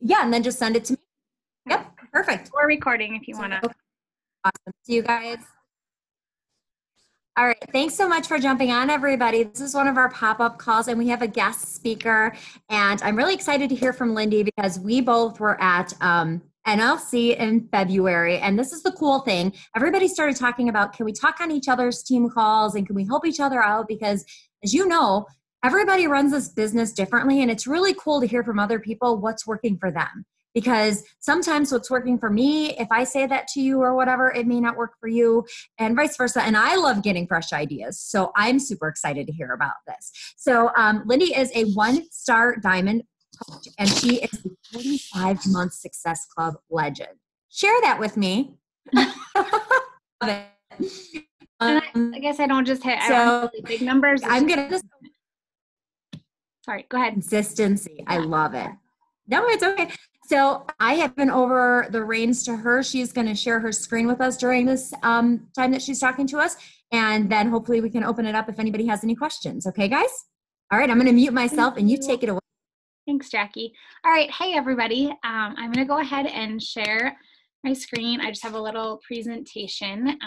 Yeah, and then just send it to me. Yep, perfect. We're recording if you So, want to. okay, awesome. See you guys. All right, thanks so much for jumping on, everybody. This is one of our pop-up calls, and we have a guest speaker. And I'm really excited to hear from Lyndee because we both were at NLC in February. And this is the cool thing. Everybody started talking about, can we talk on each other's team calls and can we help each other out? Because as you know, everybody runs this business differently, and it's really cool to hear from other people what's working for them. Because sometimes what's working for me, if I say that to you or whatever, it may not work for you, and vice versa. And I love getting fresh ideas. So I'm super excited to hear about this. So Lyndee is a 1-star diamond coach, and she is a 45-month Success Club legend. Share that with me. I guess I don't just hit so really big numbers. I'm going to. Sorry, go ahead. Consistency. I love it. No, it's okay. So I have been over the reins to her. She's going to share her screen with us during this time that she's talking to us. And then hopefully we can open it up if anybody has any questions. Okay, guys? All right, I'm going to mute myself and you take it away. Thanks, Jackie. All right. Hey, everybody. I'm going to go ahead and share my screen. I just have a little presentation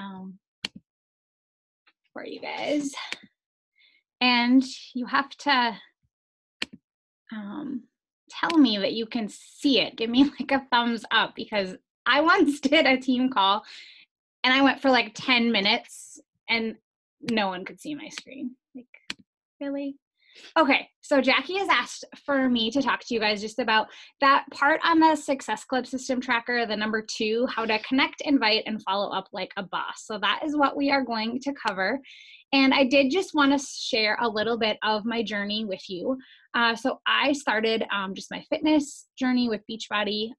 for you guys. And you have to tell me that you can see it. Give me like a thumbs up, because I once did a team call and I went for like 10 minutes and no one could see my screen. Like, really? Okay, so Jackie has asked for me to talk to you guys just about that part on the Success Club system tracker, the number 2, how to connect, invite, and follow up like a boss. So that is what we are going to cover. And I did just want to share a little bit of my journey with you. So I started just my fitness journey with Beachbody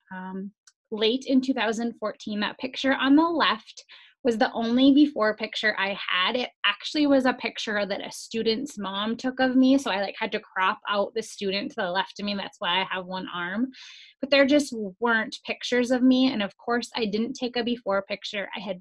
late in 2014. That picture on the left was the only before picture I had. It actually was a picture that a student's mom took of me. So I like had to crop out the student to the left of me. That's why I have one arm. But there just weren't pictures of me. And of course, I didn't take a before picture. I had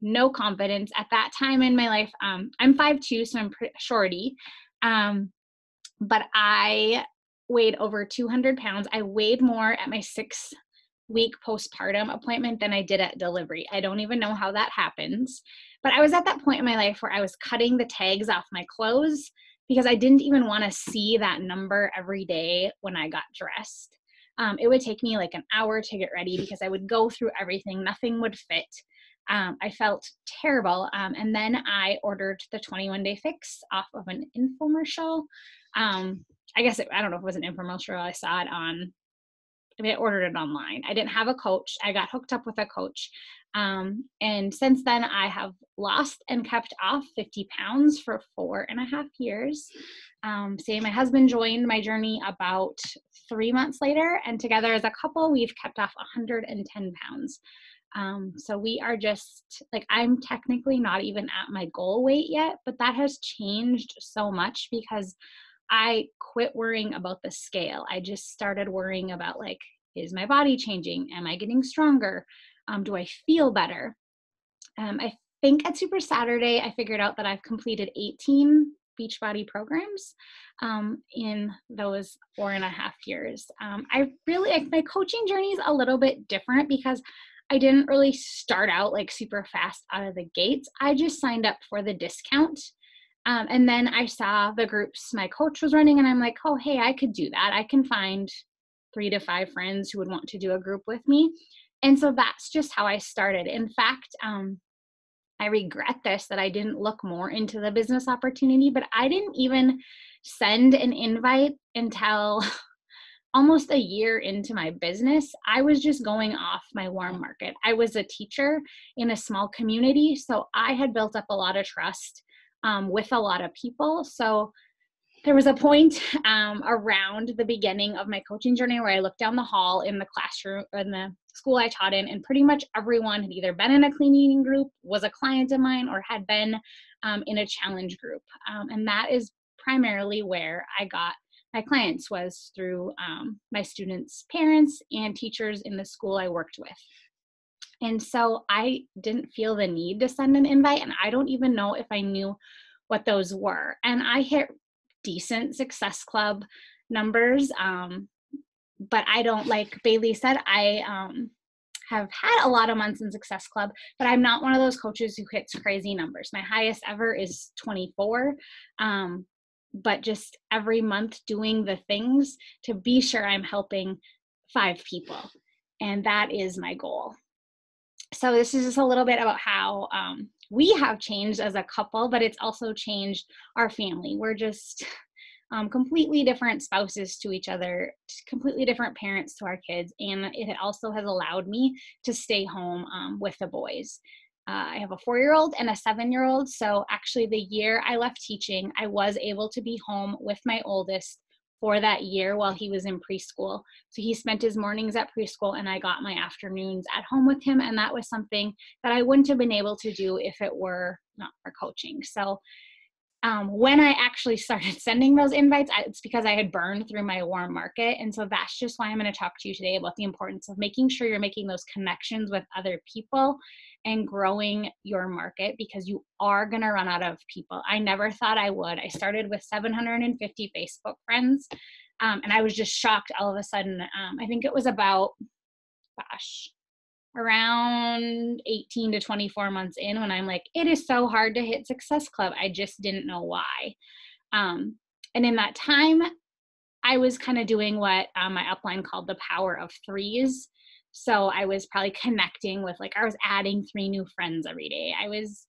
no confidence at that time in my life. I'm 5'2", so I'm pretty shorty. But I weighed over 200 pounds. I weighed more at my 6-week postpartum appointment than I did at delivery. I don't even know how that happens. But I was at that point in my life where I was cutting the tags off my clothes because I didn't even want to see that number every day when I got dressed. It would take me like an hour to get ready because I would go through everything. Nothing would fit. I felt terrible. And then I ordered the 21-day fix off of an infomercial. I guess I don't know if it was an infomercial. I saw it I ordered it online. I didn't have a coach. I got hooked up with a coach. And since then I have lost and kept off 50 pounds for 4.5 years. My husband joined my journey about 3 months later, and together as a couple, we've kept off 110 pounds. So we are just like, I'm technically not even at my goal weight yet, but that has changed so much because I quit worrying about the scale. I just started worrying about like, is my body changing? Am I getting stronger? Do I feel better? I think at Super Saturday, I figured out that I've completed 18 Beachbody programs in those 4.5 years. My coaching journey is a little bit different because I didn't really start out like super fast out of the gates. I just signed up for the discount. And then I saw the groups my coach was running and I'm like, oh, hey, I could do that. I can find 3 to 5 friends who would want to do a group with me. And so that's just how I started. In fact, I regret this, that I didn't look more into the business opportunity, but I didn't even send an invite until almost a year into my business. I was just going off my warm market. I was a teacher in a small community, so I had built up a lot of trust with a lot of people. So there was a point around the beginning of my coaching journey where I looked down the hall in the classroom, in the school I taught in, and pretty much everyone had either been in a clean eating group, was a client of mine, or had been in a challenge group. And that is primarily where I got my clients, was through my students' parents and teachers in the school I worked with. And so I didn't feel the need to send an invite, and I don't even know if I knew what those were. And I hit decent Success Club numbers but I don't, like Bailey said, I have had a lot of months in Success Club, but I'm not one of those coaches who hits crazy numbers. My highest ever is 24. But just every month doing the things to be sure I'm helping 5 people. And that is my goal. So this is just a little bit about how we have changed as a couple, but it's also changed our family. We're just completely different spouses to each other, completely different parents to our kids. And it also has allowed me to stay home with the boys. I have a 4-year-old and a 7-year-old. So actually the year I left teaching, I was able to be home with my oldest for that year while he was in preschool. So he spent his mornings at preschool and I got my afternoons at home with him. And that was something that I wouldn't have been able to do if it were not for coaching. So when I actually started sending those invites, it's because I had burned through my warm market. And so that's just why I'm going to talk to you today about the importance of making sure you're making those connections with other people and growing your market, because you are going to run out of people. I never thought I would. I started with 750 Facebook friends, and I was just shocked all of a sudden. I think it was about, around 18 to 24 months in when I'm like, it is so hard to hit Success Club. I just didn't know why. And in that time, I was kind of doing what my upline called the power of 3s. So I was probably connecting with, like, I was adding 3 new friends every day. I was,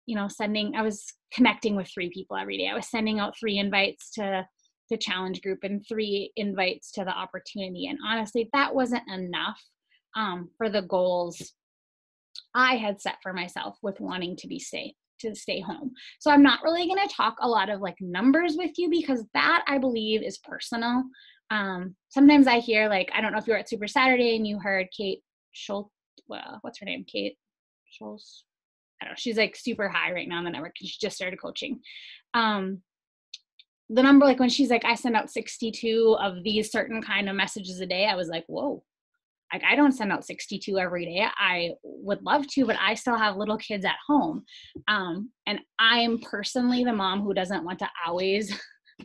I was connecting with 3 people every day. I was sending out 3 invites to the challenge group and 3 invites to the opportunity. And honestly, that wasn't enough for the goals I had set for myself with wanting to stay home. So I'm not really going to talk a lot of like numbers with you, because that, I believe, is personal. Sometimes I hear, like, I don't know if you were at Super Saturday and you heard Kate Schultz, what's her name? Kate Schultz. I don't know. She's like super high right now on the network because she just started coaching. The number, like when she's like, I send out 62 of these certain kind of messages a day, I was like, whoa. Like, I don't send out 62 every day. I would love to, but I still have little kids at home. And I'm personally the mom who doesn't want to always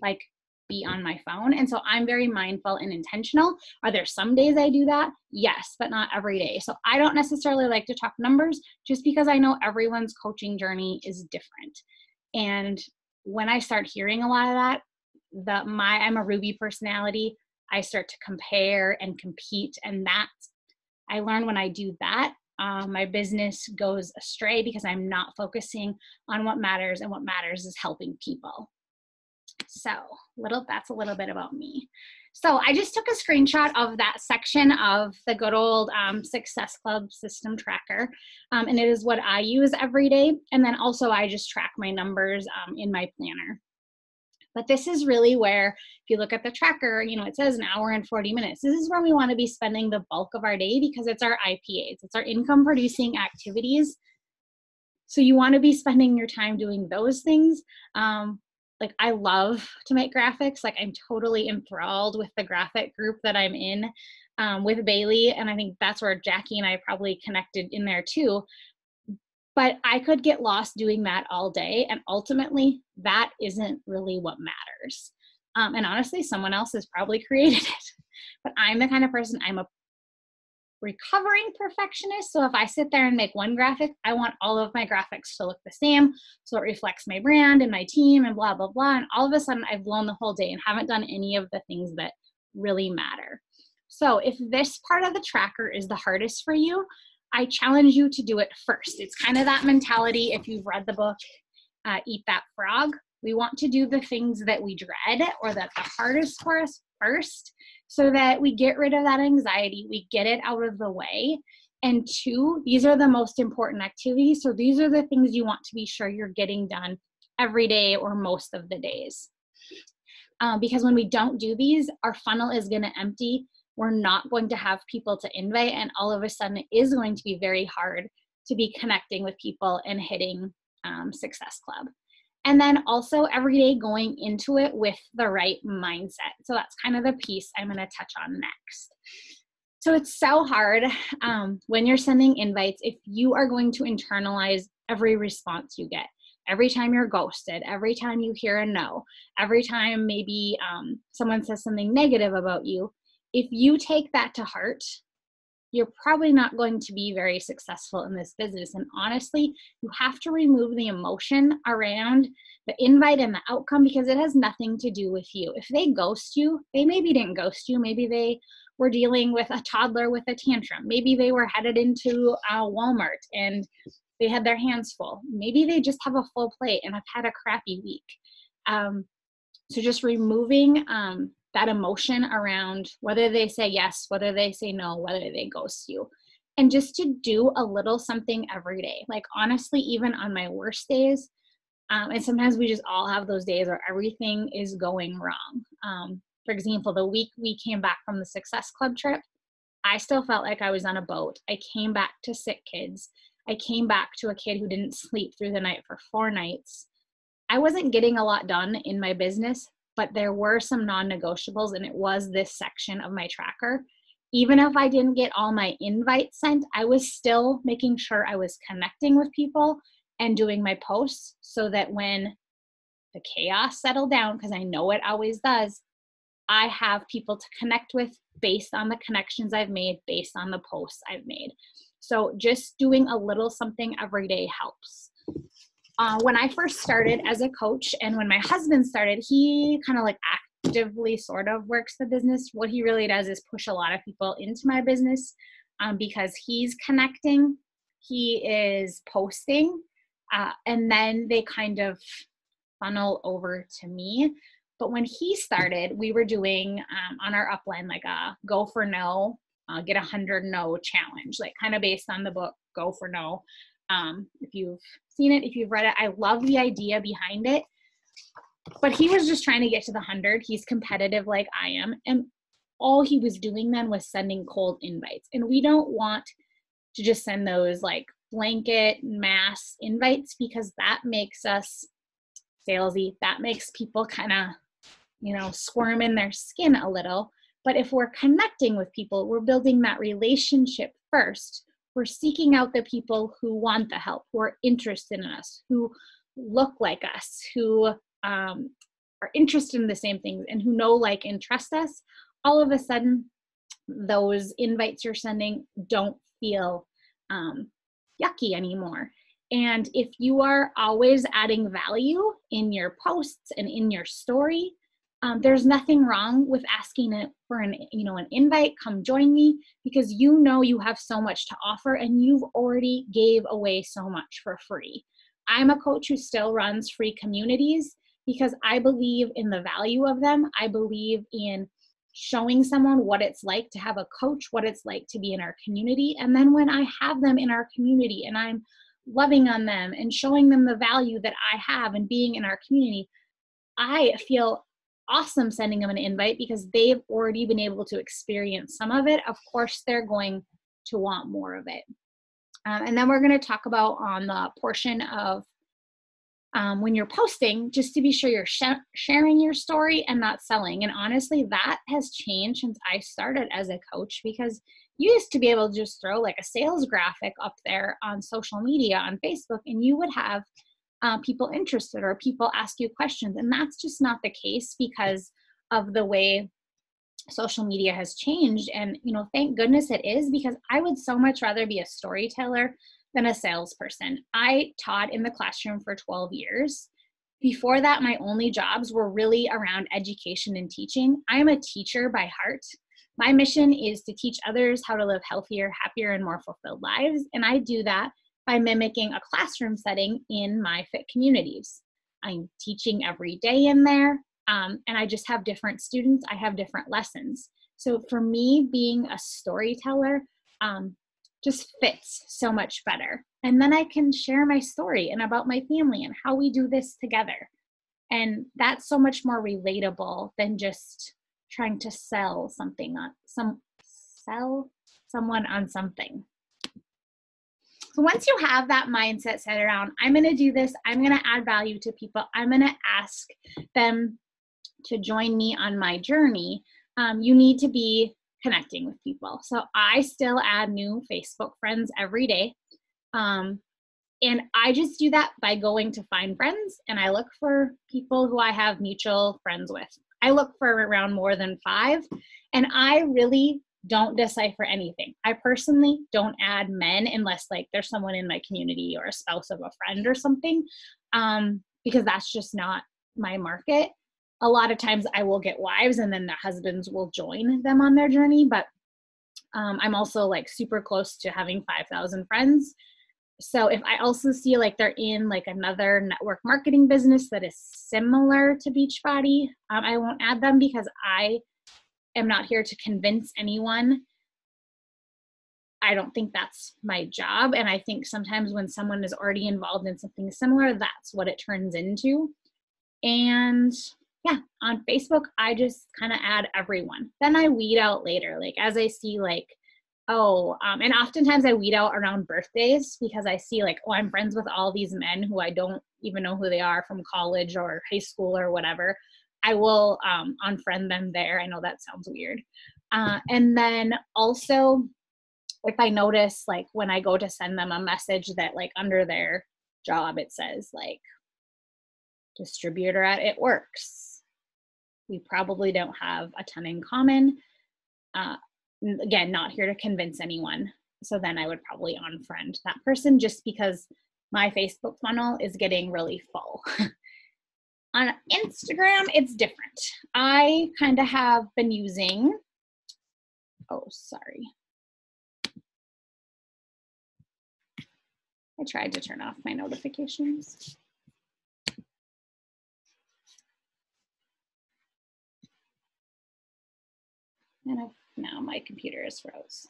like be on my phone. And so I'm very mindful and intentional. Are there some days I do that? Yes, but not every day. So I don't necessarily like to talk numbers, just because I know everyone's coaching journey is different. And when I start hearing a lot of that, I'm a Ruby personality. I start to compare and compete, and that I learned when I do that, my business goes astray because I'm not focusing on what matters, and what matters is helping people. So that's a little bit about me. So I just took a screenshot of that section of the good old Success Club system tracker, and it is what I use every day. And then also I just track my numbers in my planner. But this is really where, if you look at the tracker, it says an hour and 40 minutes. This is where we want to be spending the bulk of our day, because it's our IPAs. It's our income producing activities. So you want to be spending your time doing those things. Like, I love to make graphics. Like, I'm totally enthralled with the graphic group that I'm in with Bailey. And I think that's where Jackie and I probably connected in there too. But I could get lost doing that all day. And ultimately, that isn't really what matters. And honestly, someone else has probably created it. But I'm the kind of person, I'm a recovering perfectionist. So if I sit there and make one graphic, I want all of my graphics to look the same. So it reflects my brand and my team and blah, blah, blah. And all of a sudden, I've blown the whole day and haven't done any of the things that really matter. So if this part of the tracker is the hardest for you, I challenge you to do it first. It's kind of that mentality. If you've read the book, Eat That Frog, we want to do the things that we dread or that the hardest for us first, so that we get rid of that anxiety, we get it out of the way. And 2, these are the most important activities. So these are the things you want to be sure you're getting done every day or most of the days. Because when we don't do these, our funnel is going to empty. We're not going to have people to invite, and all of a sudden it is going to be very hard to be connecting with people and hitting Success Club. And then also every day going into it with the right mindset. So that's kind of the piece I'm going to touch on next. So it's so hard when you're sending invites, if you are going to internalize every response you get. Every time you're ghosted, every time you hear a no, every time maybe someone says something negative about you, if you take that to heart, you're probably not going to be very successful in this business. And honestly, you have to remove the emotion around the invite and the outcome, because it has nothing to do with you. If they ghost you, they maybe didn't ghost you. Maybe they were dealing with a toddler with a tantrum. Maybe they were headed into Walmart and they had their hands full. Maybe they just have a full plate and have had a crappy week. So just removing that emotion around whether they say yes, whether they say no, whether they ghost you. And just to do a little something every day. Like honestly, even on my worst days, and sometimes we just all have those days where everything is going wrong. For example, the week we came back from the Success Club trip, I still felt like I was on a boat. I came back to sick kids. I came back to a kid who didn't sleep through the night for 4 nights. I wasn't getting a lot done in my business, but there were some non-negotiables, and it was this section of my tracker. Even if I didn't get all my invites sent, I was still making sure I was connecting with people and doing my posts so that when the chaos settled down, because I know it always does, I have people to connect with based on the connections I've made, based on the posts I've made. So just doing a little something every day helps. When I first started as a coach, and when my husband started, he kind of like actively sort of works the business. What he really does is push a lot of people into my business because he's connecting, he is posting, and then they kind of funnel over to me. But when he started, we were doing on our upline like a go for no, get 100 no challenge, like kind of based on the book Go for No. If you've seen it, if you've read it, I love the idea behind it. But he was just trying to get to the 100. He's competitive like I am. And all he was doing then was sending cold invites. And we don't want to just send those like blanket mass invites, because that makes us salesy. That makes people kind of, squirm in their skin a little. But if we're connecting with people, we're building that relationship first. We're seeking out the people who want the help, who are interested in us, who look like us, who are interested in the same things, and who know, like, and trust us. All of a sudden, those invites you're sending don't feel yucky anymore. And if you are always adding value in your posts and in your story, there's nothing wrong with asking it for an invite, come join me, because you have so much to offer and you've already gave away so much for free. I'm a coach who still runs free communities because I believe in the value of them. I believe in showing someone what it's like to have a coach, what it's like to be in our community. And then when I have them in our community and I'm loving on them and showing them the value that I have and being in our community, I feel awesome sending them an invite because they've already been able to experience some of it. Of course, they're going to want more of it. And then we're going to talk about on the portion of when you're posting, just to be sure you're sharing your story and not selling. And honestly, that has changed since I started as a coach, because you used to be able to just throw like a sales graphic up there on social media, on Facebook, and you would have people interested or people ask you questions. And that's just not the case because of the way social media has changed. And, thank goodness it is, because I would so much rather be a storyteller than a salesperson. I taught in the classroom for 12 years. Before that, my only jobs were really around education and teaching. I am a teacher by heart. My mission is to teach others how to live healthier, happier, and more fulfilled lives. And I do that by mimicking a classroom setting in my fit communities. I'm teaching every day in there, and I just have different students. I have different lessons. So for me, being a storyteller just fits so much better. And then I can share my story and about my family and how we do this together. And that's so much more relatable than just trying to sell something sell someone on something. So once you have that mindset set around, I'm going to do this, I'm going to add value to people, I'm going to ask them to join me on my journey, you need to be connecting with people. So I still add new Facebook friends every day. And I just do that by going to find friends, and I look for people who I have mutual friends with. I look for around more than 5, and I really don't decipher anything. I personally don't add men unless like there's someone in my community or a spouse of a friend or something, because that's just not my market. A lot of times I will get wives and then their husbands will join them on their journey, but I'm also like super close to having 5,000 friends. So if I also see like they're in like another network marketing business that is similar to Beachbody, I won't add them because I am not here to convince anyone. I don't think that's my job. And I think sometimes when someone is already involved in something similar, that's what it turns into. And yeah, on Facebook, I just kind of add everyone. Then I weed out later, like as I see like, and oftentimes I weed out around birthdays because I see like, I'm friends with all these men who I don't even know who they are from college or high school or whatever. I will unfriend them there. I know that sounds weird. And then also, if I notice like when I go to send them a message that like under their job, it says like distributor at It Works. We probably don't have a ton in common. Again, not here to convince anyone. So then I would probably unfriend that person just because my Facebook funnel is getting really full. On Instagram, it's different. I kind of have been using, I tried to turn off my notifications. And now my computer is froze.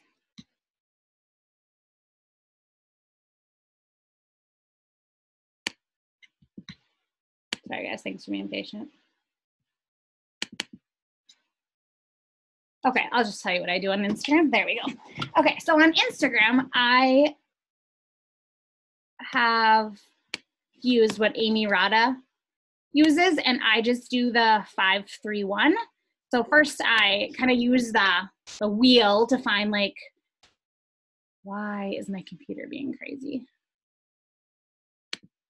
Sorry guys, thanks for being patient. Okay, I'll just tell you what I do on Instagram. There we go. Okay, so on Instagram, I have used what Amy Rada uses, and I just do the 5-3-1. So first I kind of use the wheel to find like, why is my computer being crazy?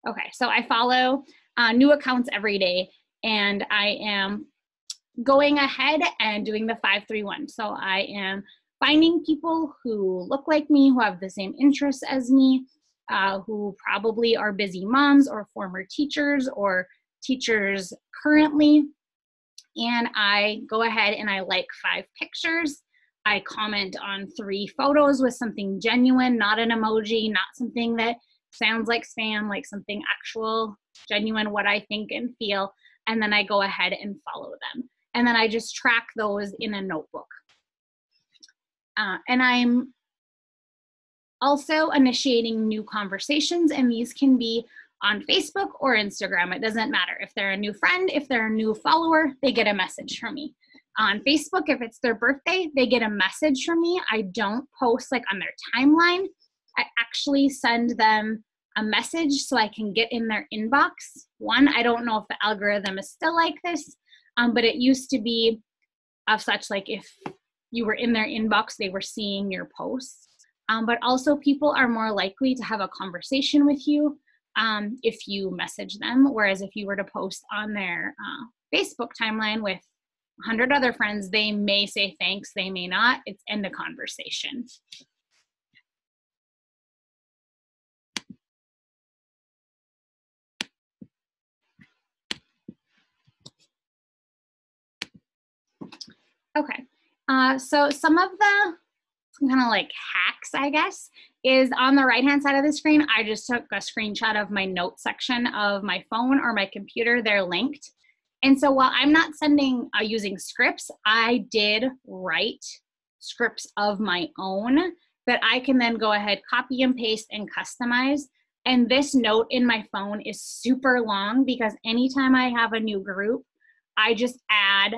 Okay, so I follow new accounts every day, and I am going ahead and doing the 5-3-1. So I am finding people who look like me, who have the same interests as me, who probably are busy moms or former teachers or teachers currently. And I go ahead and I like 5 pictures. I comment on 3 photos with something genuine, not an emoji, not something that sounds like spam, like something actual, genuine, what I think and feel. And then I go ahead and follow them. And then I just track those in a notebook. And I'm also initiating new conversations, and these can be on Facebook or Instagram. It doesn't matter. If they're a new friend, if they're a new follower, they get a message from me. On Facebook, if it's their birthday, they get a message from me. I don't post like on their timeline. I actually send them a message so I can get in their inbox. One, I don't know if the algorithm is still like this, but it used to be of such like if you were in their inbox, they were seeing your posts. But also people are more likely to have a conversation with you if you message them. Whereas if you were to post on their Facebook timeline with 100 other friends, they may say thanks, they may not. It's end of conversation. Okay, so some of the kind of like hacks, I guess, is on the right-hand side of the screen. I just took a screenshot of my notes section of my phone or my computer. They're linked. And so while I'm not using scripts, I did write scripts of my own that I can then go ahead, copy and paste and customize. And this note in my phone is super long because anytime I have a new group, I just add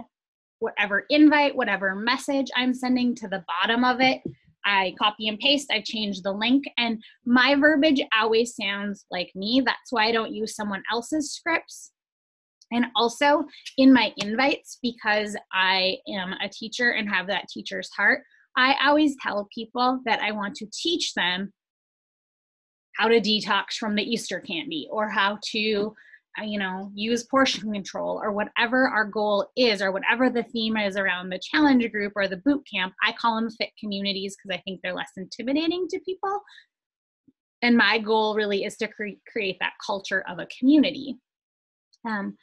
whatever invite, whatever message I'm sending to the bottom of it. I copy and paste, I change the link, and my verbiage always sounds like me. That's why I don't use someone else's scripts. And also in my invites, because I am a teacher and have that teacher's heart, I always tell people that I want to teach them how to detox from the Easter candy, or how to you know, use portion control, or whatever our goal is, or whatever the theme is around the challenge group or the boot camp. I call them fit communities because I think they're less intimidating to people. And my goal really is to create that culture of a community. And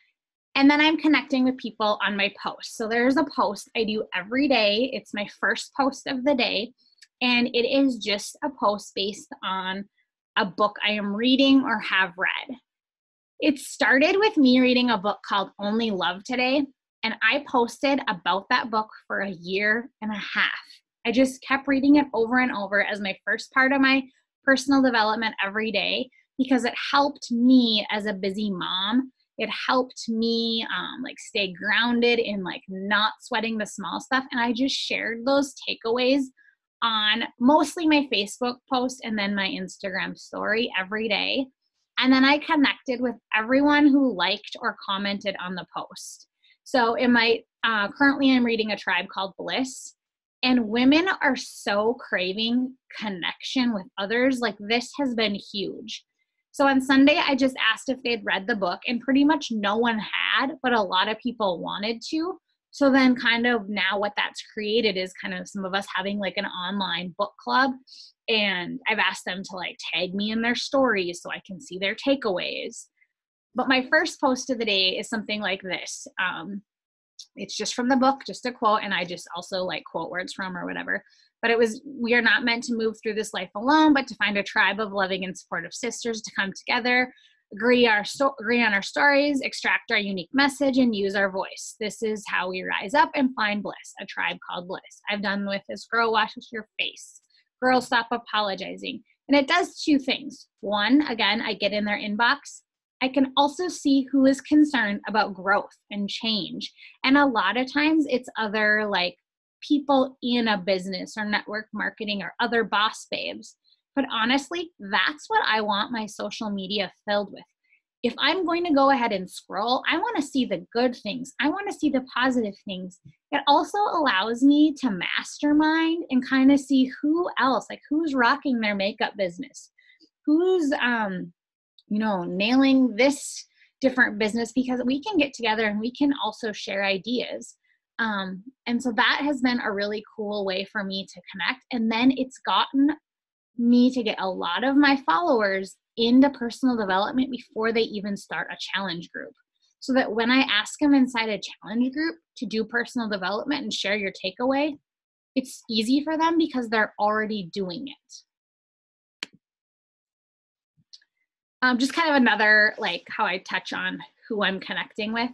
then I'm connecting with people on my posts. So there's a post I do every day. It's my first post of the day. And it is just a post based on a book I am reading or have read. It started with me reading a book called Only Love Today. And I posted about that book for 1.5 years. I just kept reading it over and over as my first part of my personal development every day, because it helped me as a busy mom. It helped me like stay grounded in like not sweating the small stuff. And I just shared those takeaways on mostly my Facebook post and then my Instagram story every day. And then I connected with everyone who liked or commented on the post. So in my, currently I'm reading a tribe called Bliss, and women are so craving connection with others. Like, this has been huge. So on Sunday, I just asked if they'd read the book, and pretty much no one had, but a lot of people wanted to. So then kind of now what that's created is kind of some of us having like an online book club. And I've asked them to like tag me in their stories so I can see their takeaways. But my first post of the day is something like this. It's just from the book, just a quote, and I just also like quote words from or whatever. But it was, we are not meant to move through this life alone, but to find a tribe of loving and supportive sisters to come together, agree on our stories, extract our unique message, and use our voice. This is how we rise up and find bliss, a tribe called Bliss. I've done with this Girl Wash Your Face, Girl Stop Apologizing. And it does 2 things. One, again, I get in their inbox. I can also see who is concerned about growth and change. And a lot of times it's other like people in a business or network marketing or other boss babes. But honestly, that's what I want my social media filled with. If I'm going to go ahead and scroll, I want to see the good things. I want to see the positive things. It also allows me to mastermind and kind of see who else, like who's rocking their makeup business, who's, nailing this different business, because we can get together and we can also share ideas. And so that has been a really cool way for me to connect. And then it's gotten me to get a lot of my followers into personal development before they even start a challenge group. So that when I ask them inside a challenge group to do personal development and share your takeaway, it's easy for them because they're already doing it. Just kind of another, like how I touch on who I'm connecting with.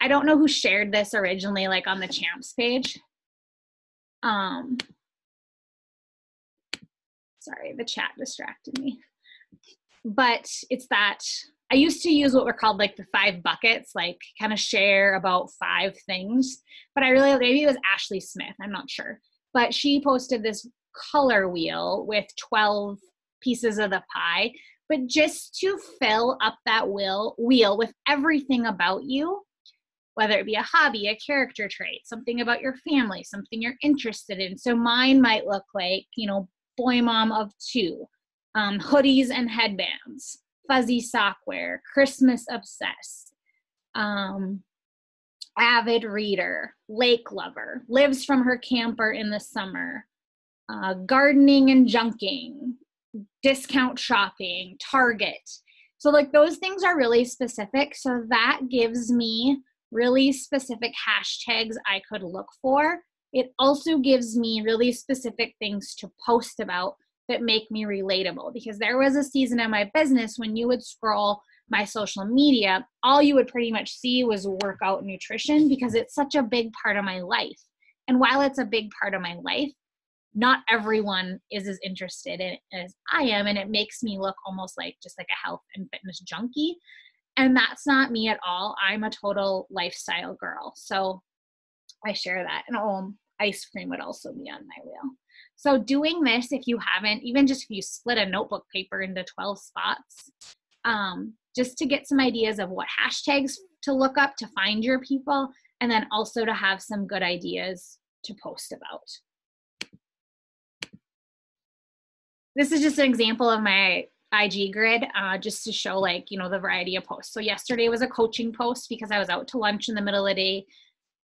I don't know who shared this originally, like on the champs page. Sorry, the chat distracted me. But it's that I used to use what were called like the 5 buckets, like kind of share about 5 things. But I really, maybe it was Ashley Smith, I'm not sure. But she posted this color wheel with 12 pieces of the pie. But just to fill up that wheel with everything about you, whether it be a hobby, a character trait, something about your family, something you're interested in. So mine might look like, boy mom of 2, hoodies and headbands, fuzzy sockwear, Christmas obsessed, avid reader, lake lover, lives from her camper in the summer, gardening and junking, discount shopping, Target. So like those things are really specific. So that gives me really specific hashtags I could look for. It also gives me really specific things to post about that make me relatable, because there was a season in my business when you would scroll my social media, all you would pretty much see was workout nutrition, because it's such a big part of my life. And while it's a big part of my life, not everyone is as interested in it as I am, and it makes me look almost like just like a health and fitness junkie. And that's not me at all. I'm a total lifestyle girl. So I share that. And ice cream would also be on my wheel. So doing this, if you haven't, even just if you split a notebook paper into 12 spots, just to get some ideas of what hashtags to look up to find your people, and then also to have some good ideas to post about. This is just an example of my IG grid, just to show like, you know, the variety of posts. So yesterday was a coaching post because I was out to lunch in the middle of the day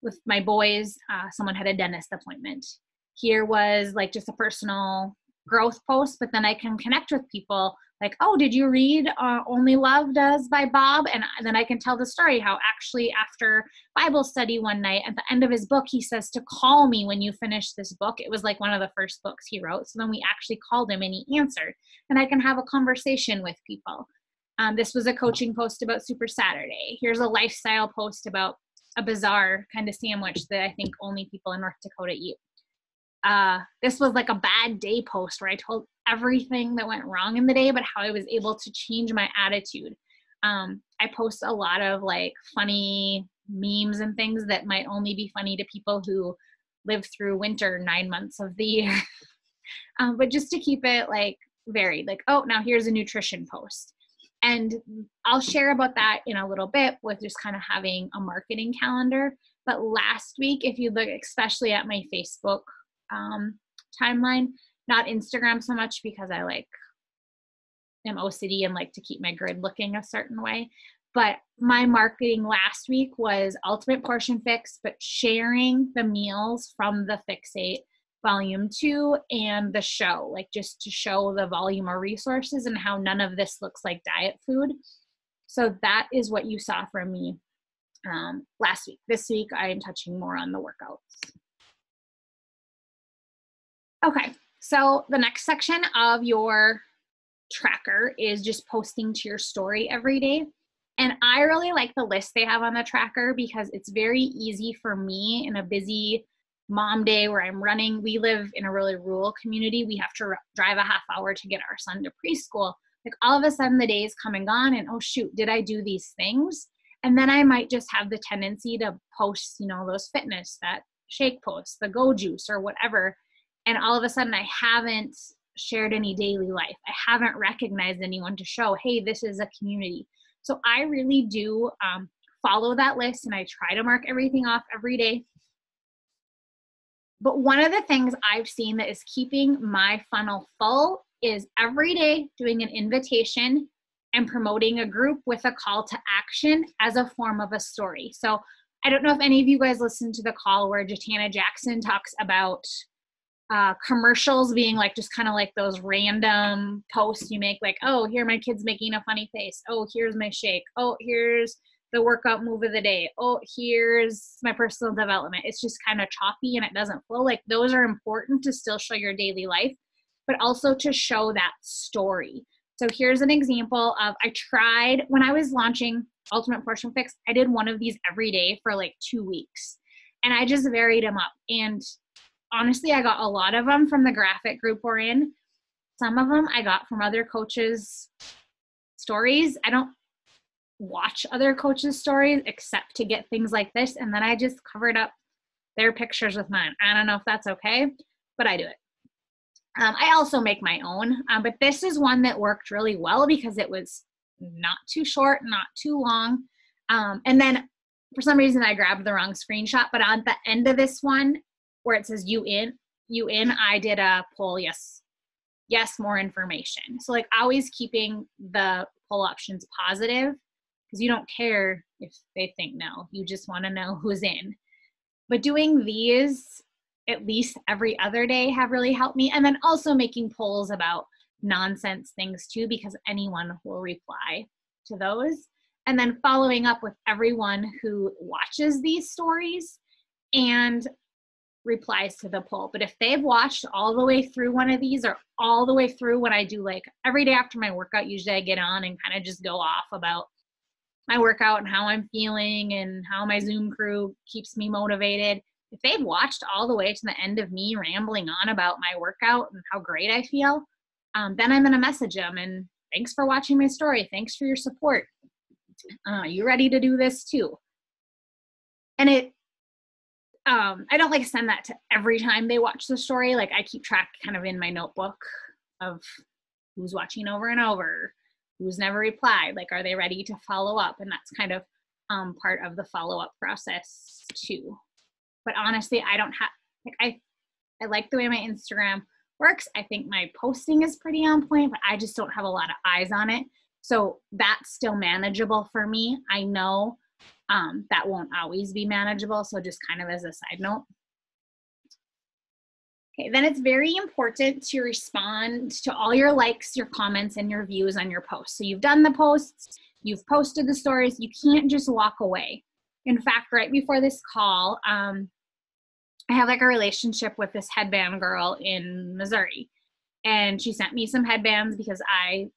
with my boys. Someone had a dentist appointment. Here was like just a personal growth post, but then I can connect with people like, oh, did you read Only Love Does by Bob? And then I can tell the story how actually after Bible study one night at the end of his book, he says to call me when you finish this book. It was like one of the first books he wrote. So then we actually called him and he answered, and I can have a conversation with people. This was a coaching post about Super Saturday. Here's a lifestyle post about a bizarre kind of sandwich that I think only people in North Dakota eat. This was like a bad day post where I told everything that went wrong in the day, but how I was able to change my attitude. I post a lot of like funny memes and things that might only be funny to people who live through winter 9 months of the year. But just to keep it like varied, like, oh, now here's a nutrition post. And I'll share about that in a little bit with just kind of having a marketing calendar. But last week, if you look especially at my Facebook timeline, not Instagram so much because I like am OCD and like to keep my grid looking a certain way. But my marketing last week was Ultimate Portion Fix, but sharing the meals from the Fixate Volume 2 and the show, like just to show the volume of resources and how none of this looks like diet food. So that is what you saw from me last week. This week, I am touching more on the workouts. Okay, so the next section of your tracker is just posting to your story every day. And I really like the list they have on the tracker because it's very easy for me in a busy mom day where I'm running. We live in a really rural community. We have to drive a half hour to get our son to preschool. Like all of a sudden the day is come and gone and oh shoot, did I do these things? And then I might just have the tendency to post, you know, those fitness, that shake post, the go juice or whatever. And all of a sudden I haven't shared any daily life. I haven't recognized anyone to show, hey, this is a community. So I really do follow that list and I try to mark everything off every day. But one of the things I've seen that is keeping my funnel full is every day doing an invitation and promoting a group with a call to action as a form of a story. So I don't know if any of you guys listened to the call where Jatana Jackson talks about commercials being like just kind of like those random posts you make, like, oh, here my kid's making a funny face. Oh, here's my shake. Oh, here's the workout move of the day. Oh, here's my personal development. It's just kind of choppy and it doesn't flow. Like those are important to still show your daily life, but also to show that story. So here's an example of, I tried when I was launching Ultimate Portion Fix, I did one of these every day for like 2 weeks and I just varied them up. And honestly, I got a lot of them from the graphic group we're in. Some of them I got from other coaches' stories. I don't watch other coaches' stories except to get things like this. And then I just covered up their pictures with mine. I don't know if that's okay, but I do it. I also make my own, but this is one that worked really well because it was not too short, not too long. And then for some reason I grabbed the wrong screenshot, but on the end of this one where it says you in, I did a poll, yes, more information. So like always keeping the poll options positive because you don't care if they think no, you just want to know who's in. But doing these at least every other day have really helped me. And then also making polls about nonsense things too, because anyone will reply to those. And then following up with everyone who watches these stories and replies to the poll. But if they've watched all the way through one of these or all the way through what I do, like every day after my workout, usually I get on and kind of just go off about my workout and how I'm feeling and how my Zoom crew keeps me motivated. If they've watched all the way to the end of me rambling on about my workout and how great I feel, then I'm going to message them and thanks for watching my story. Thanks for your support. You ready to do this too? And it, I don't like send that to every time they watch the story. Like I keep track kind of in my notebook of who's watching over and over, who's never replied, like, are they ready to follow up? And that's kind of part of the follow-up process too. But honestly, I don't have, like, I like the way my Instagram works. I think my posting is pretty on point, but I just don't have a lot of eyes on it. So that's still manageable for me. I know that won't always be manageable. So just kind of as a side note. Okay, then it's very important to respond to all your likes, your comments, and your views on your posts. So you've done the posts, you've posted the stories, you can't just walk away. In fact, right before this call, I have like a relationship with this headband girl in Missouri. And she sent me some headbands because I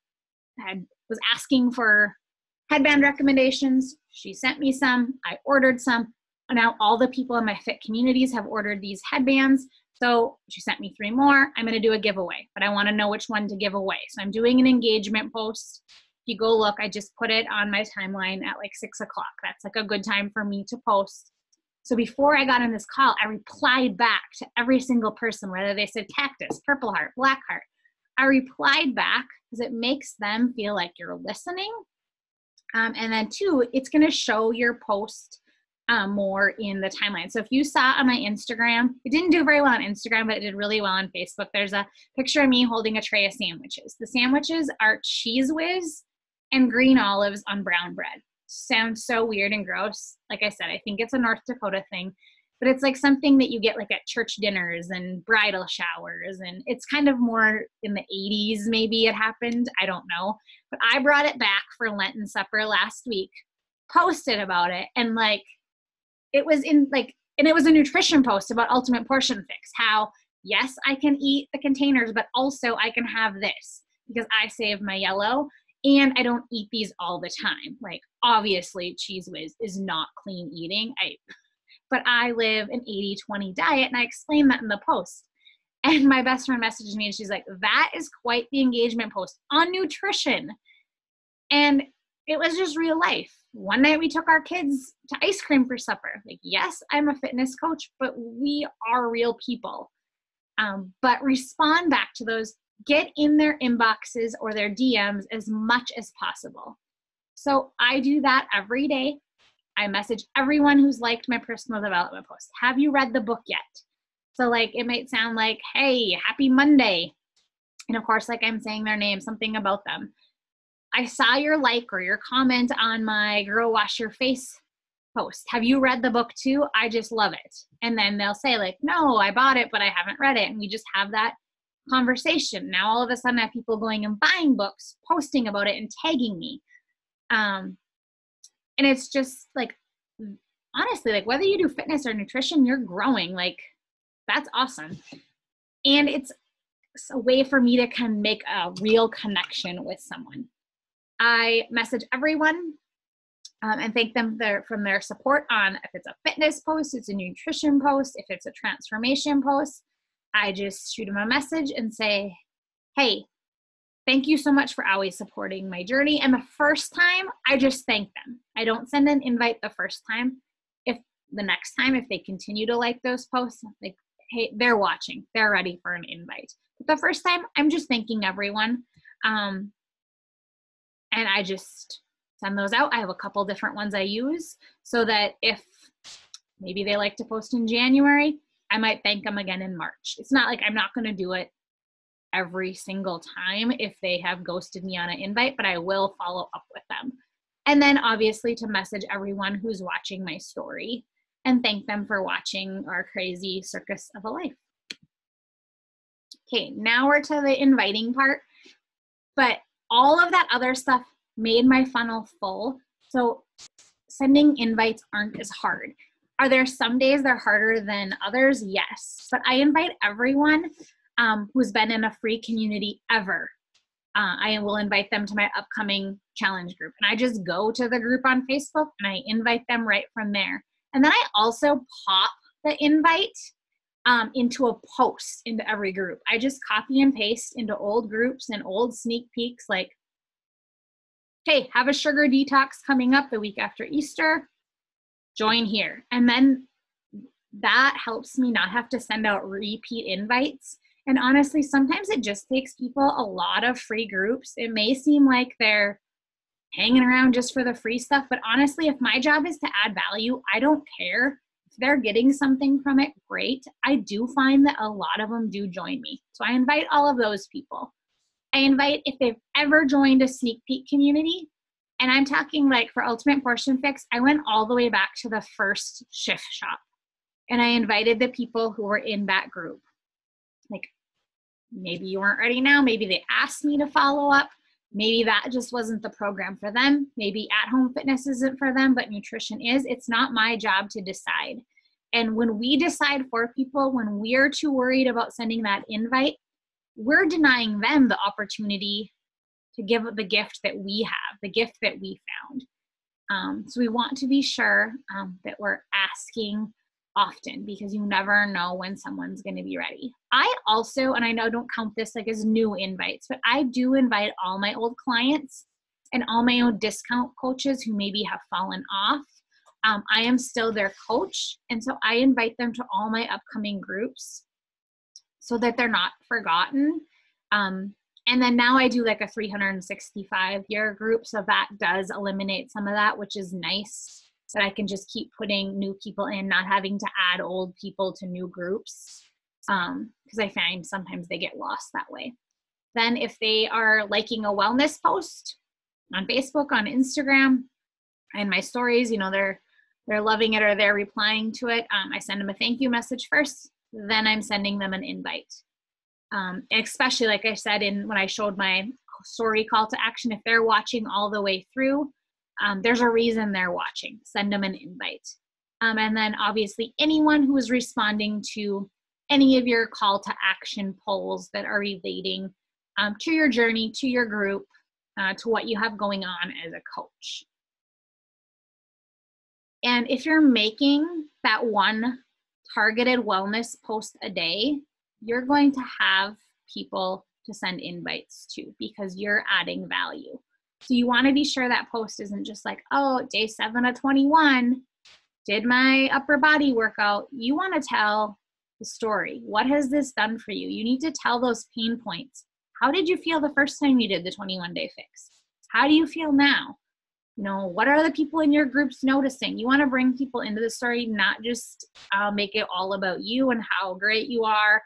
was asking for headband recommendations. She sent me some, I ordered some. Now all the people in my fit communities have ordered these headbands. So she sent me 3 more. I'm going to do a giveaway, but I want to know which one to give away. So I'm doing an engagement post. If you go look, I just put it on my timeline at like 6 o'clock. That's like a good time for me to post. So before I got on this call, I replied back to every single person, whether they said cactus, purple heart, black heart. I replied back because it makes them feel like you're listening. And then 2, it's going to show your post more in the timeline. So if you saw on my Instagram, it didn't do very well on Instagram, but it did really well on Facebook. There's a picture of me holding a tray of sandwiches. The sandwiches are Cheese Whiz and green olives on brown bread. Sounds so weird and gross. Like I said, I think it's a North Dakota thing, but it's like something that you get like at church dinners and bridal showers. And it's kind of more in the 80s, maybe it happened. I don't know. But I brought it back for Lenten supper last week, posted about it, and like, it was in like, and it was a nutrition post about Ultimate Portion Fix, how yes, I can eat the containers, but also I can have this because I save my yellow and I don't eat these all the time. Like obviously Cheese Whiz is not clean eating. But I live an 80-20 diet, and I explained that in the post. And my best friend messaged me and she's like, that is quite the engagement post on nutrition. And it was just real life. One night we took our kids to ice cream for supper. Like, yes, I'm a fitness coach, but we are real people. But respond back to those, get in their inboxes or their DMs as much as possible. So I do that every day. I message everyone who's liked my personal development post. Have you read the book yet? So like, it might sound like, hey, happy Monday. And of course, like I'm saying their name, something about them. I saw your like or your comment on my Girl Wash Your Face post. Have you read the book too? I just love it. And then they'll say like, no, I bought it, but I haven't read it. And we just have that conversation. Now all of a sudden I have people going and buying books, posting about it and tagging me. And it's just like, honestly, like whether you do fitness or nutrition, you're growing. Like that's awesome. And it's a way for me to kind of make a real connection with someone. I message everyone and thank them from their support on if it's a fitness post, it's a nutrition post, if it's a transformation post. I just shoot them a message and say, hey, thank you so much for always supporting my journey. And the first time, I just thank them. I don't send an invite the first time. If the next time, if they continue to like those posts, like, hey, they're watching, they're ready for an invite. But the first time, I'm just thanking everyone. And I just send those out. I have a couple different ones I use so that if maybe they like to post in January, I might thank them again in March. It's not like I'm not going to do it every single time if they have ghosted me on an invite, but I will follow up with them. And then obviously to message everyone who's watching my story and thank them for watching our crazy circus of a life. Okay, now we're to the inviting part, but all of that other stuff made my funnel full. So sending invites aren't as hard. Are there some days they're harder than others? Yes, but I invite everyone who's been in a free community ever. I will invite them to my upcoming challenge group. And I just go to the group on Facebook and I invite them right from there. And then I also pop the invite into a post into every group. I just copy and paste into old groups and old sneak peeks like, hey, have a sugar detox coming up the week after Easter. Join here. And then that helps me not have to send out repeat invites. And honestly, sometimes it just takes people a lot of free groups. It may seem like they're hanging around just for the free stuff, but honestly, if my job is to add value, I don't care If they're getting something from it, great. I do find that a lot of them do join me. So I invite all of those people. I invite if they've ever joined a sneak peek community, and I'm talking like for Ultimate Portion Fix, I went all the way back to the first shift shop, and I invited the people who were in that group. Like, maybe you weren't ready now, maybe they asked me to follow up, maybe that just wasn't the program for them, maybe at-home fitness isn't for them, but nutrition is. It's not my job to decide. And when we decide for people, when we're too worried about sending that invite, we're denying them the opportunity to give the gift that we have, the gift that we found. So we want to be sure that we're asking often, because you never know when someone's going to be ready. I also, and I know I don't count this like as new invites, but I do invite all my old clients and all my own discount coaches who maybe have fallen off. I am still their coach, and so I invite them to all my upcoming groups so that they're not forgotten. And then now I do like a 365-year group, so that does eliminate some of that, which is nice, that I can just keep putting new people in, not having to add old people to new groups, because I find sometimes they get lost that way. Then if they are liking a wellness post on Facebook, on Instagram, and my stories, you know, they're loving it or they're replying to it, I send them a thank you message first, then I'm sending them an invite. Especially like I said when I showed my story call to action, if they're watching all the way through, there's a reason they're watching. Send them an invite. And then obviously anyone who is responding to any of your call to action polls that are relating to your journey, to your group, to what you have going on as a coach. And if you're making that one targeted wellness post a day, you're going to have people to send invites to, because you're adding value. So you want to be sure that post isn't just like, oh, day 7 of 21, did my upper body workout. You want to tell the story. What has this done for you? You need to tell those pain points. How did you feel the first time you did the 21-day fix? How do you feel now? You know, what are the people in your groups noticing? You want to bring people into the story, not just make it all about you and how great you are,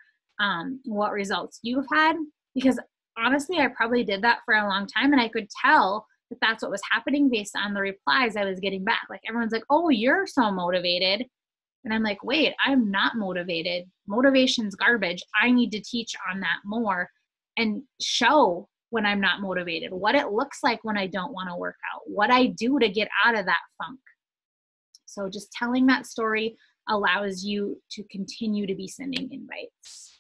what results you've had. Because honestly, I probably did that for a long time, and I could tell that that's what was happening based on the replies I was getting back. Like, everyone's like, oh, you're so motivated. And I'm like, wait, I'm not motivated. Motivation's garbage. I need to teach on that more and show when I'm not motivated, what it looks like when I don't want to work out, what I do to get out of that funk. So just telling that story allows you to continue to be sending invites.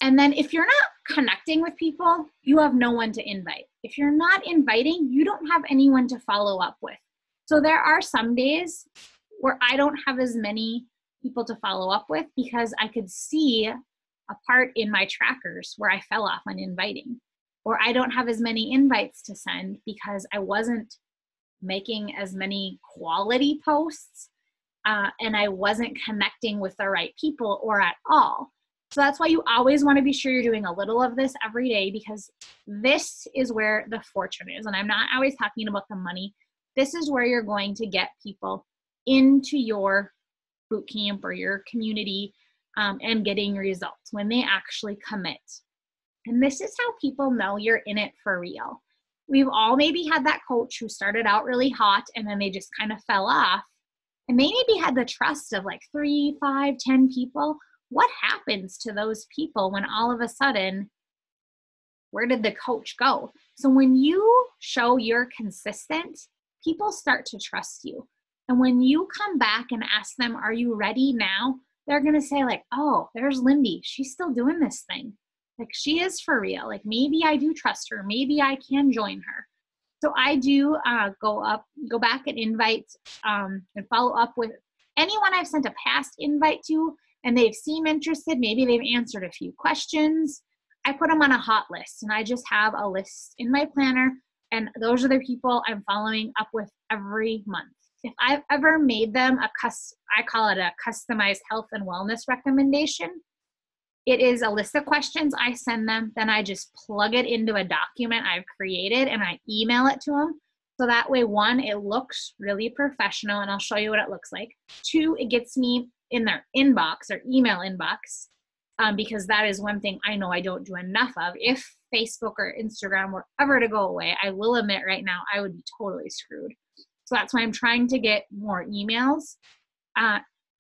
And then if you're not connecting with people, you have no one to invite. If you're not inviting, you don't have anyone to follow up with. So there are some days where I don't have as many people to follow up with, because I could see a part in my trackers where I fell off on inviting. Or I don't have as many invites to send because I wasn't making as many quality posts, and I wasn't connecting with the right people or at all. So that's why you always want to be sure you're doing a little of this every day, because this is where the fortune is. And I'm not always talking about the money. This is where you're going to get people into your boot camp or your community and getting results when they actually commit. And this is how people know you're in it for real. We've all maybe had that coach who started out really hot and then they just kind of fell off. And they maybe had the trust of like 3, 5, 10 people. What happens to those people when all of a sudden, where did the coach go? So when you show you're consistent, people start to trust you. And when you come back and ask them, are you ready now? They're going to say like, oh, there's Lyndee. She's still doing this thing. Like, she is for real. Like, maybe I do trust her. Maybe I can join her. So I do go back and invite and follow up with anyone I've sent a past invite to, and they've seemed interested. Maybe they've answered a few questions. I put them on a hot list, and I just have a list in my planner, and those are the people I'm following up with every month. If I've ever made them I call it a customized health and wellness recommendation. It is a list of questions I send them, then I just plug it into a document I've created and I email it to them. So that way, one, it looks really professional, and I'll show you what it looks like. Two, it gets me in their inbox or email inbox, because that is one thing I know I don't do enough of. If Facebook or Instagram were ever to go away, I will admit right now I would be totally screwed. So that's why I'm trying to get more emails.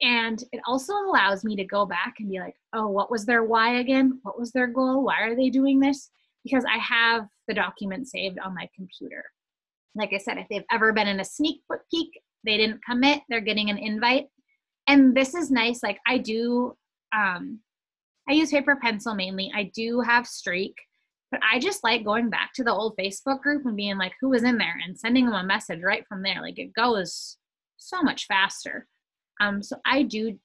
And it also allows me to go back and be like, oh, what was their why again? What was their goal? Why are they doing this? Because I have the document saved on my computer. Like I said, if they've ever been in a sneak peek, they didn't commit, they're getting an invite. And this is nice. Like I do, I use paper pencil mainly. I do have Streak, but I just like going back to the old Facebook group and being like, who was in there, and sending them a message right from there. Like it goes so much faster. So I do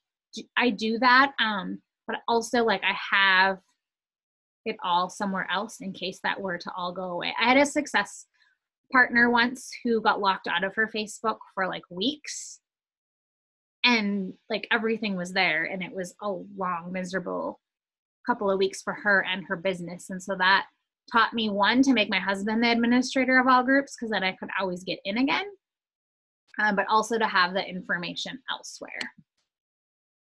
that. But also like I have it all somewhere else in case that were to all go away. I had a success partner once who got locked out of her Facebook for like weeks, and like everything was there, and it was a long, miserable couple of weeks for her and her business. And so that taught me, one, to make my husband the administrator of all groups, because then I could always get in again, but also to have the information elsewhere.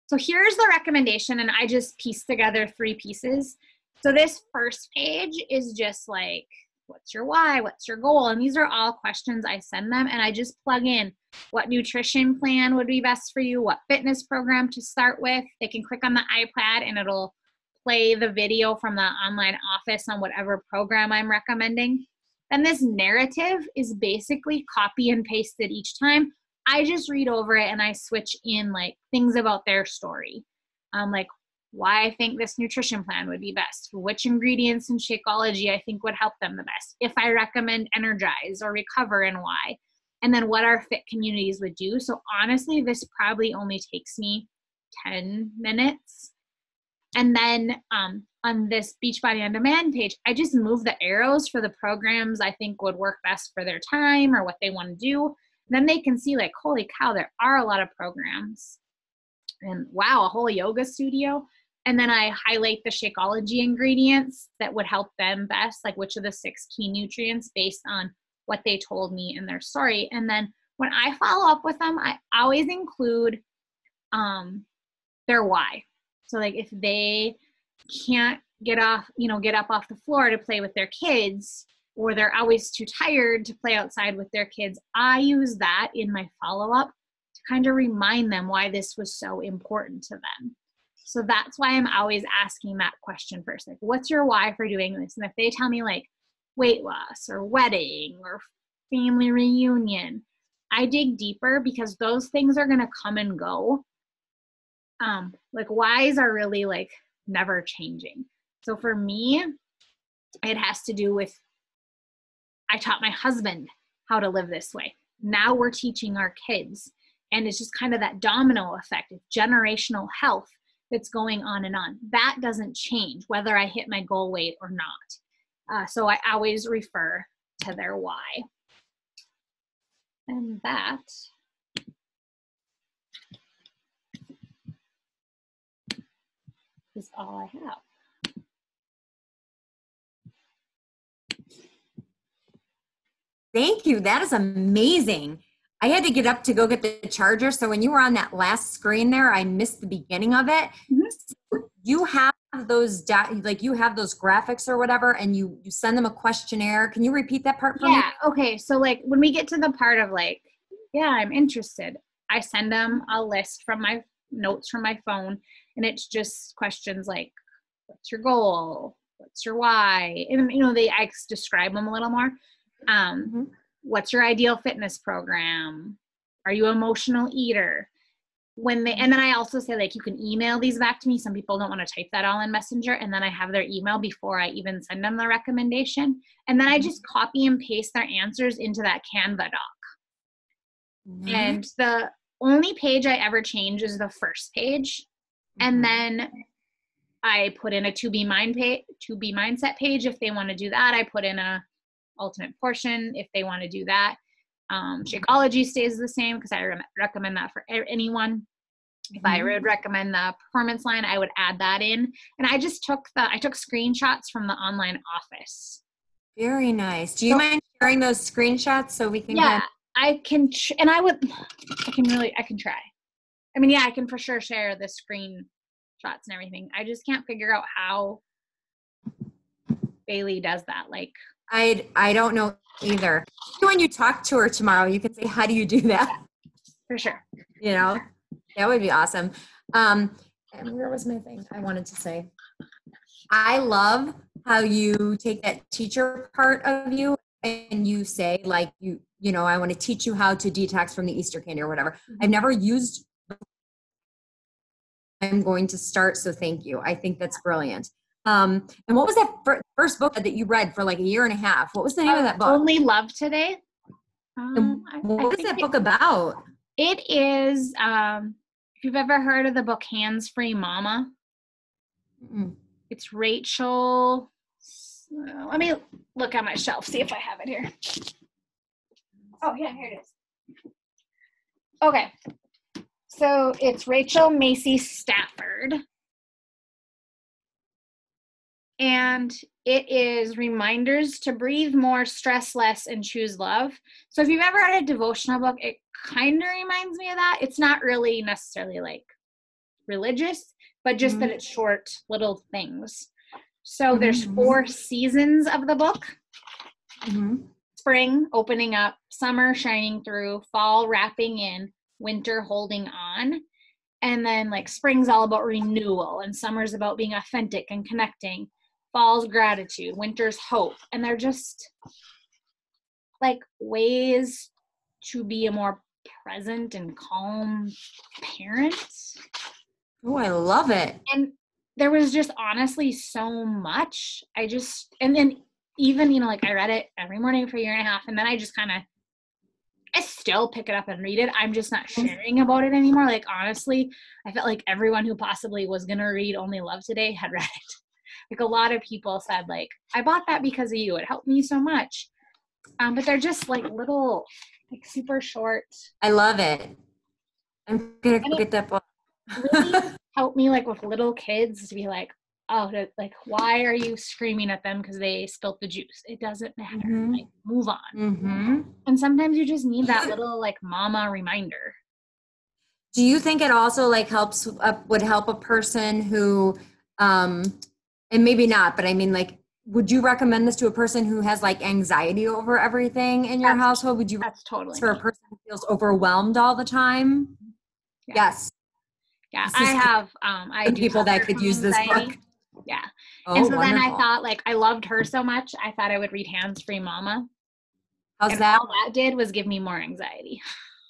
So here's the recommendation, and I just pieced together 3 pieces. So this first page is just like, what's your why? What's your goal? And these are all questions I send them, and I just plug in what nutrition plan would be best for you, what fitness program to start with. They can click on the iPad and it'll play the video from the online office on whatever program I'm recommending. Then this narrative is basically copy and pasted each time. I just read over it and I switch in like things about their story. Like why I think this nutrition plan would be best, which ingredients in Shakeology I think would help them the best, if I recommend Energize or Recover and why, and then what our fit communities would do. So honestly, this probably only takes me 10 minutes. And then on this Beachbody On Demand page, I just move the arrows for the programs I think would work best for their time or what they want to do. Then they can see like, holy cow, there are a lot of programs. And wow, a whole yoga studio. And then I highlight the Shakeology ingredients that would help them best, like which of the 6 key nutrients based on what they told me in their story. And then when I follow up with them, I always include their why. So like if they can't get up off the floor to play with their kids, or they're always too tired to play outside with their kids, I use that in my follow-up to kind of remind them why this was so important to them. So that's why I'm always asking that question first. Like, what's your why for doing this? And if they tell me like weight loss or wedding or family reunion, I dig deeper, because those things are going to come and go. Like whys are really like never changing. So for me, it has to do with, I taught my husband how to live this way. Now we're teaching our kids. And it's just kind of that domino effect of generational health that's going on and on. That doesn't change whether I hit my goal weight or not. So I always refer to their why. And that is all I have. Thank you. That is amazing. I had to get up to go get the charger. So when you were on that last screen there, I missed the beginning of it. Mm-hmm. So you have those you have those graphics or whatever, and you send them a questionnaire. Can you repeat that part for me? Yeah. Okay. So like when we get to the part of like, yeah, I'm interested, I send them a list from my notes from my phone, and it's just questions like, what's your goal? What's your why? And I describe them a little more. Mm-hmm. What's your ideal fitness program? Are you an emotional eater? And then I also say, like, you can email these back to me. Some people don't want to type that all in Messenger. And then I have their email before I even send them the recommendation. And then I just copy and paste their answers into that Canva doc. Mm-hmm. And the only page I ever change is the first page. Mm-hmm. And then I put in a to be mindset page if they want to do that. I put in a alternate portion if they want to do that. Shakeology stays the same because I recommend that for anyone. If I would recommend the performance line, I would add that in. And I just took screenshots from the online office Very nice. Do you mind sharing those screenshots so we can Yeah, I can, and I can try. I mean, yeah, I can for sure share the screenshots and everything. I just can't figure out how Bailey does that. Like, I don't know either. When you talk to her tomorrow, you can say, how do you do that? for sure. You know, that would be awesome. And where was my thing I wanted to say? I love how you take that teacher part of you and you say, like, you know, I want to teach you how to detox from the Easter candy or whatever. I've never used, I'm going to start. So thank you. I think that's brilliant. And what was that first book that you read for like a year and a half? What was the name of that book? Only Love Today. What is that book about? It is, if you've ever heard of the book Hands Free Mama, it's Rachel. Let me look on my shelf, see if I have it here. Oh, yeah, here it is. Okay. So it's Rachel Macy Stafford. And it is reminders to breathe more, stress less, and choose love. So if you've ever read a devotional book, it kind of reminds me of that. It's not really necessarily like religious, but just that it's short little things. So there's 4 seasons of the book. Spring, opening up, summer, shining through, fall, wrapping in, winter, holding on. And then like spring's all about renewal, and summer's about being authentic and connecting. Fall's gratitude, winter's hope. And they're just like ways to be a more present and calm parent. Oh, I love it. And there was just honestly so much. And then even, you know, like I read it every morning for a year and a half, and then I just I still pick it up and read it. I'm just not sharing about it anymore. Like, honestly, I felt like everyone who possibly was going to read Only Love Today had read it. Like, a lot of people said, like, I bought that because of you. It helped me so much. But they're just, like, little, like, super short. I love it. I'm going to get that book. Really helped me, like, with little kids to be like, oh, like, why are you screaming at them because they spilt the juice? It doesn't matter. Like, move on. And sometimes you just need that little, like, mama reminder. Do you think it also, like, would help a person who, and maybe not, but I mean, like, would you recommend this to a person who has like anxiety over everything in your household? Would you That's totally for a person who feels overwhelmed all the time? Yeah. Yes. Yeah, I do people that could use this book. Yeah. Oh, and so wonderful. then I thought, like, I loved her so much, I thought I would read Hands Free Mama. How's that? All that did was give me more anxiety.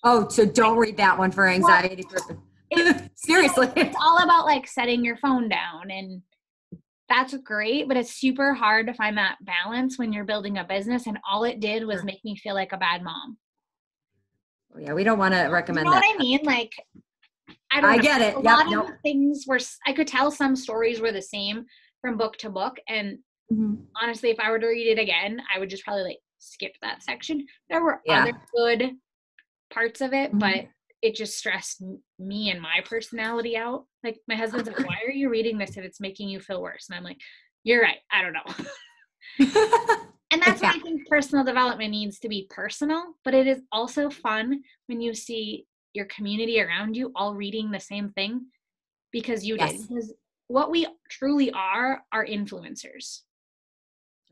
Oh, so don't read that one for anxiety. Seriously. It's all about like setting your phone down, and that's great, but it's super hard to find that balance when you're building a business, and all it did was make me feel like a bad mom. Oh, yeah, we don't want to recommend that. You know that. what I mean? Like, I get it. A lot of things were, I could tell some stories were the same from book to book, and honestly, if I were to read it again, I would just probably like skip that section. There were other good parts of it, but it just stressed me and my personality out. Like, my husband's like, why are you reading this if it's making you feel worse? And I'm like, you're right. I don't know. And that's why I think personal development needs to be personal, but it is also fun when you see your community around you all reading the same thing because you did. Because what we truly are influencers.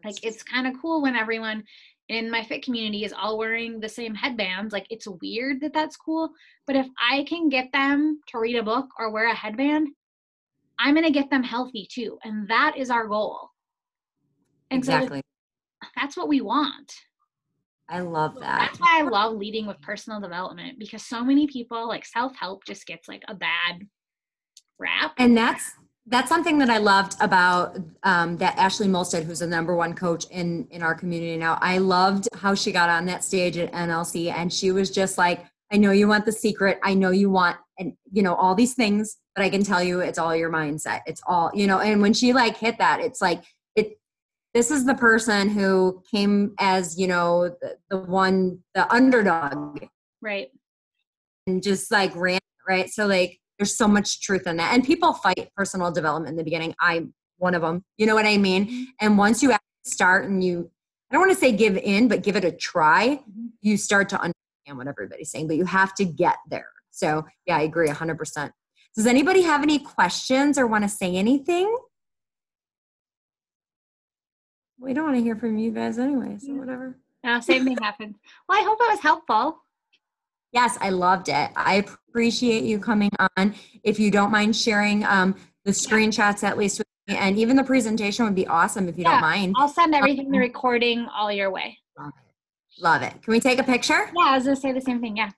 Like, it's kind of cool when everyone in my fit community is all wearing the same headbands. Like, it's weird that that's cool, but if I can get them to read a book or wear a headband, I'm going to get them healthy too. And that is our goal. And so that's what we want. I love that. That's why I love leading with personal development, because so many people, like, self-help just gets like a bad rap. And that's something that I loved about that Ashley Molstead, who's the #1 coach in our community now. I loved how she got on that stage at NLC, and she was just like, I know you want the secret. I know you want, and all these things, but I can tell you it's all your mindset. It's all, and when she like hit that, it's like, this is the person who came as, the underdog. Right. And just like ran, right? So like, there's so much truth in that. And people fight personal development in the beginning. I'm one of them. You know what I mean? And once you start and I don't want to say give in, but give it a try. You start to understand what everybody's saying, but you have to get there. So yeah, I agree 100%. Does anybody have any questions or want to say anything? We don't want to hear from you guys anyway, so whatever. No, same thing happened. Well, I hope it was helpful. Yes, I loved it. I appreciate you coming on. If you don't mind sharing the screenshots at least with me, and even the presentation would be awesome if you don't mind. I'll send everything, the recording, all your way. Love it. Love it. Can we take a picture? Yeah, I was going to say the same thing. Yeah.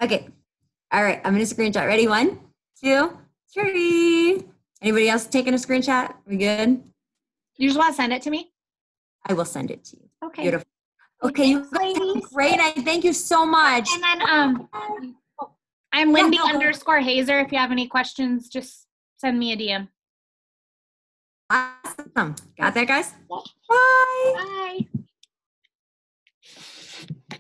Okay. All right. I'm going to screenshot. Ready? 1, 2, 3. Anybody else taking a screenshot? We good? You just want to send it to me? I will send it to you. Okay. Beautiful. Well, okay. thanks, You guys ladies. have great. I thank you so much. And then I'm Lyndee _Heser. If you have any questions, just send me a DM. Awesome. Got that, guys? Bye. Bye.